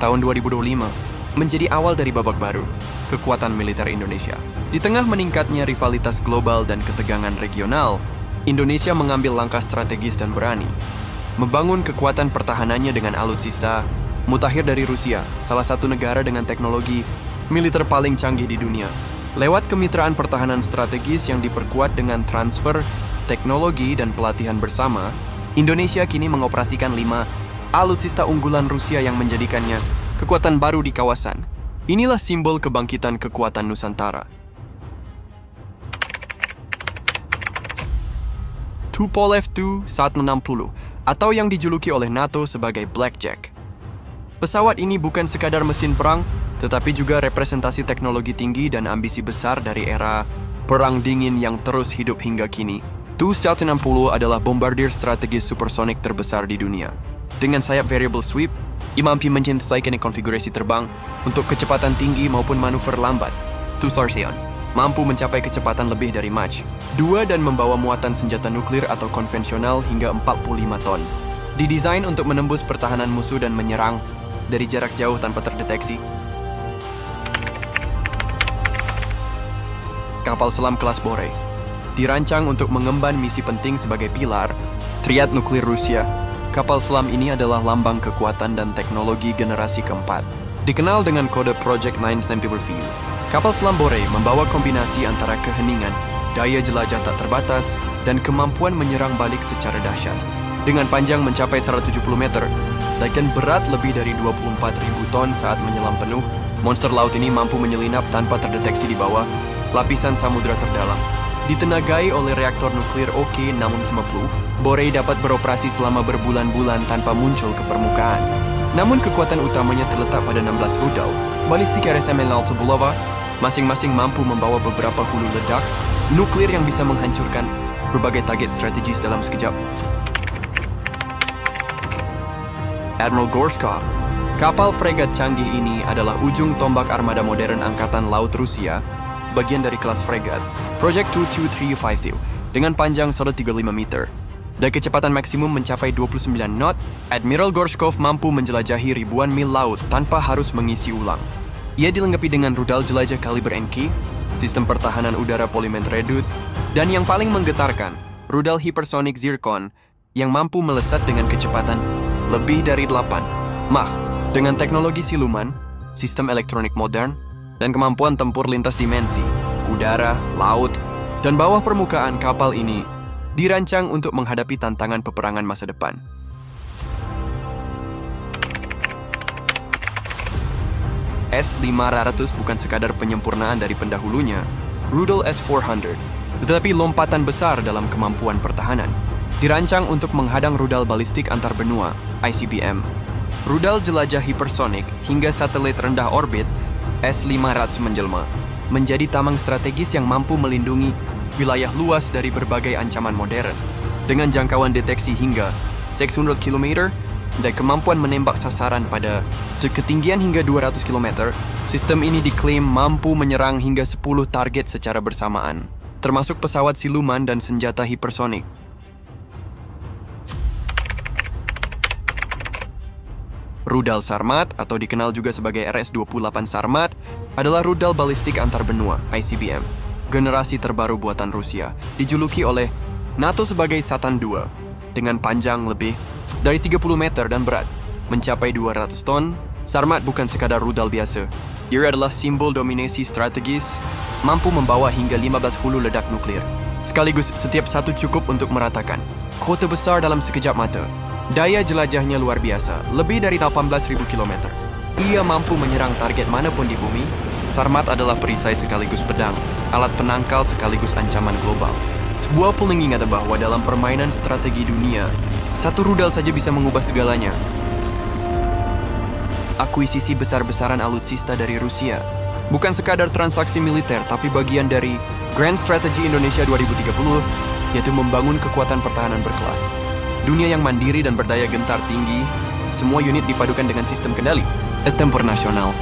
tahun 2025 menjadi awal dari babak baru kekuatan militer Indonesia. Di tengah meningkatnya rivalitas global dan ketegangan regional, Indonesia mengambil langkah strategis dan berani membangun kekuatan pertahanannya dengan alutsista mutakhir dari Rusia, salah satu negara dengan teknologi militer paling canggih di dunia. Lewat kemitraan pertahanan strategis yang diperkuat dengan transfer teknologi dan pelatihan bersama, Indonesia kini mengoperasikan 5 alutsista unggulan Rusia yang menjadikannya kekuatan baru di kawasan. Inilah simbol kebangkitan kekuatan Nusantara. Tupolev Tu-160 atau yang dijuluki oleh NATO sebagai Blackjack. Pesawat ini bukan sekadar mesin perang, tetapi juga representasi teknologi tinggi dan ambisi besar dari era Perang Dingin yang terus hidup hingga kini. Tu-160 adalah bombardir strategis supersonik terbesar di dunia. Dengan sayap variable sweep, ia mampu menyesuaikan konfigurasi terbang untuk kecepatan tinggi maupun manuver lambat. Tu-Sarsion mampu mencapai kecepatan lebih dari Mach 2 dan membawa muatan senjata nuklir atau konvensional hingga 45 ton. Didesain untuk menembus pertahanan musuh dan menyerang dari jarak jauh tanpa terdeteksi. Kapal selam kelas Borei dirancang untuk mengemban misi penting sebagai pilar triad nuklir Rusia. Kapal selam ini adalah lambang kekuatan dan teknologi generasi keempat. Dikenal dengan kode Project 9 Sample Review, kapal selam Borei membawa kombinasi antara keheningan, daya jelajah tak terbatas, dan kemampuan menyerang balik secara dahsyat. Dengan panjang mencapai 170 meter, dan berat lebih dari 24.000 ton saat menyelam penuh, monster laut ini mampu menyelinap tanpa terdeteksi di bawah lapisan samudera terdalam. Ditenagai oleh reaktor nuklir OK-650, Borei dapat beroperasi selama berbulan-bulan tanpa muncul ke permukaan. Namun kekuatan utamanya terletak pada 16 rudal balistik RSM Alta Bulava, masing-masing mampu membawa beberapa hulu ledak nuklir yang bisa menghancurkan berbagai target strategis dalam sekejap. Admiral Gorshkov, kapal fregat canggih ini adalah ujung tombak armada modern Angkatan Laut Rusia, bagian dari kelas fregat Project 22352 dengan panjang 135 meter dan kecepatan maksimum mencapai 29 knot. Admiral Gorshkov mampu menjelajahi ribuan mil laut tanpa harus mengisi ulang. Ia dilengkapi dengan rudal jelajah kaliber NK, sistem pertahanan udara Polymet Redut, dan yang paling menggetarkan, rudal hipersonik Zircon yang mampu melesat dengan kecepatan lebih dari 8 Mach dengan teknologi siluman, sistem elektronik modern, dan kemampuan tempur lintas dimensi, udara, laut, dan bawah permukaan. Kapal ini dirancang untuk menghadapi tantangan peperangan masa depan. S-500 bukan sekadar penyempurnaan dari pendahulunya, rudal S-400, tetapi lompatan besar dalam kemampuan pertahanan. Dirancang untuk menghadang rudal balistik antar benua, ICBM, rudal jelajah hipersonik, hingga satelit rendah orbit. S-500 menjelma menjadi tameng strategis yang mampu melindungi wilayah luas dari berbagai ancaman modern. Dengan jangkauan deteksi hingga 600 km dan kemampuan menembak sasaran pada ketinggian hingga 200 km, sistem ini diklaim mampu menyerang hingga 10 target secara bersamaan, termasuk pesawat siluman dan senjata hipersonik. Rudal Sarmat, atau dikenal juga sebagai RS-28 Sarmat, adalah rudal balistik antar benua, ICBM, generasi terbaru buatan Rusia, dijuluki oleh NATO sebagai Satan II, dengan panjang lebih dari 30 meter dan berat mencapai 200 ton. Sarmat bukan sekadar rudal biasa. Ia adalah simbol dominasi strategis, mampu membawa hingga 15 hulu ledak nuklir. Sekaligus setiap satu cukup untuk meratakan kota besar dalam sekejap mata. Daya jelajahnya luar biasa, lebih dari 18.000 km. Ia mampu menyerang target manapun di bumi. Sarmat adalah perisai sekaligus pedang, alat penangkal sekaligus ancaman global. Sebuah pengingat bahwa dalam permainan strategi dunia, satu rudal saja bisa mengubah segalanya. Akuisisi besar-besaran alutsista dari Rusia bukan sekadar transaksi militer, tapi bagian dari Grand Strategy Indonesia 2030, yaitu membangun kekuatan pertahanan berkelas. Dunia yang mandiri dan berdaya gentar tinggi, semua unit dipadukan dengan sistem kendali tempur nasional,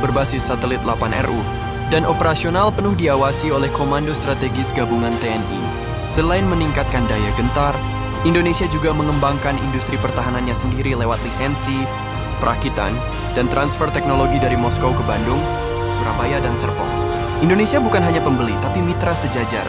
berbasis satelit 8RU, dan operasional penuh diawasi oleh Komando Strategis Gabungan TNI. Selain meningkatkan daya gentar, Indonesia juga mengembangkan industri pertahanannya sendiri lewat lisensi, perakitan, dan transfer teknologi dari Moskow ke Bandung, Surabaya, dan Serpong. Indonesia bukan hanya pembeli, tapi mitra sejajar.